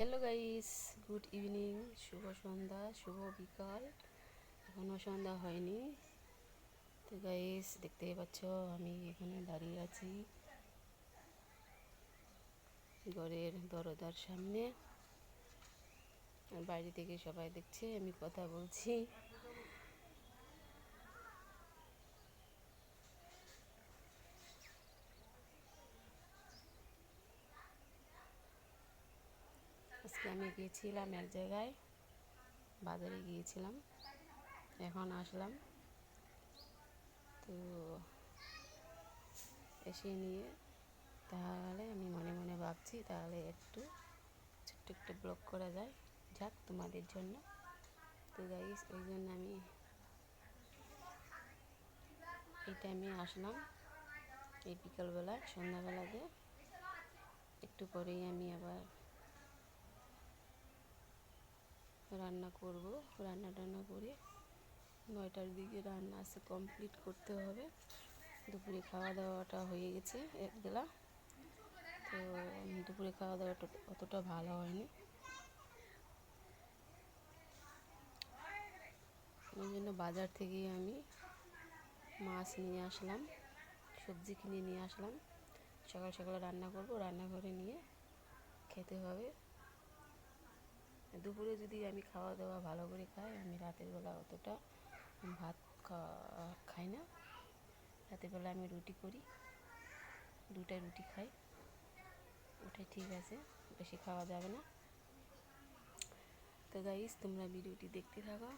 Hello guys, good evening, শুভ সন্ধ্যা, শুভ বিকাল। এখনও সন্ধ্যা হয়নি। তো গাইস, দেখতেই পাচ্ছ আমি এখানে দাঁড়িয়ে আছি ঘরের দরজার সামনে। আর বাইরে থেকে সবাই দেখছে আমি কথা বলছি। আজকে আমি গিয়েছিলাম এক জায়গায়, বাজারে গিয়েছিলাম, এখন আসলাম। তো এসে নিয়ে তাহলে আমি মনে মনে ভাবছি তাহলে একটু ছোট্ট একটা ব্লগ করা যায় যাক তোমাদের জন্য। তো গাইস, ওই জন্য আমি এই টাইমে আসলাম, এই বিকালবেলা সন্ধ্যাবেলাতে। একটু পরেই আমি আবার রান্না করব। রান্না টান্না করে 9টার দিকে রান্না আছে, কমপ্লিট করতে হবে। দুপুরে খাওয়া দাওয়াটা হয়ে গেছে এক বেলা। তো দুপুরে খাওয়া দাওয়াটা অতটা ভালো হয়নি, ওই জন্য বাজার থেকে আমি মাছ নিয়ে আসলাম, সবজি কিনে নিয়ে আসলাম। সকাল সকাল রান্না করব, রান্না করে নিয়ে খেতে হবে। দুপুরে যদি আমি খাওয়া দাওয়া ভালো করে খাই, আমি রাতের বেলা অতটা ভাত খাই না। রাতের বেলা আমি রুটি করি, 2টা রুটি খাই, ওটাই ঠিক আছে, বেশি খাওয়া যাবে না। তো গাইস, তোমরা ভিডিওটি দেখতে থাকো।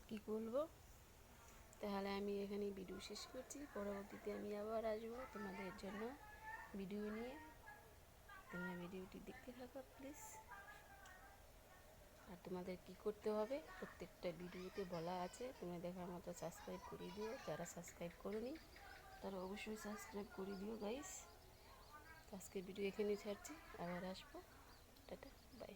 কি বলবো, তাহলে আমি এখানে ভিডিও শেষ করছি। পরবর্তীতে আমি আবার আসবো তোমাদের জন্য ভিডিও নিয়ে। তোমরা ভিডিওটি দেখতে থাকো প্লিজ। আর তোমাদের কি করতে হবে প্রত্যেকটা ভিডিওতে বলা আছে, তোমরা দেখার মতো সাবস্ক্রাইব করে দিও। যারা সাবস্ক্রাইব করোনি তারা অবশ্যই সাবস্ক্রাইব করে দিও গাইস। আজকের ভিডিও এখানেই ছাড়ছি, আবার আসবো। Tata, by.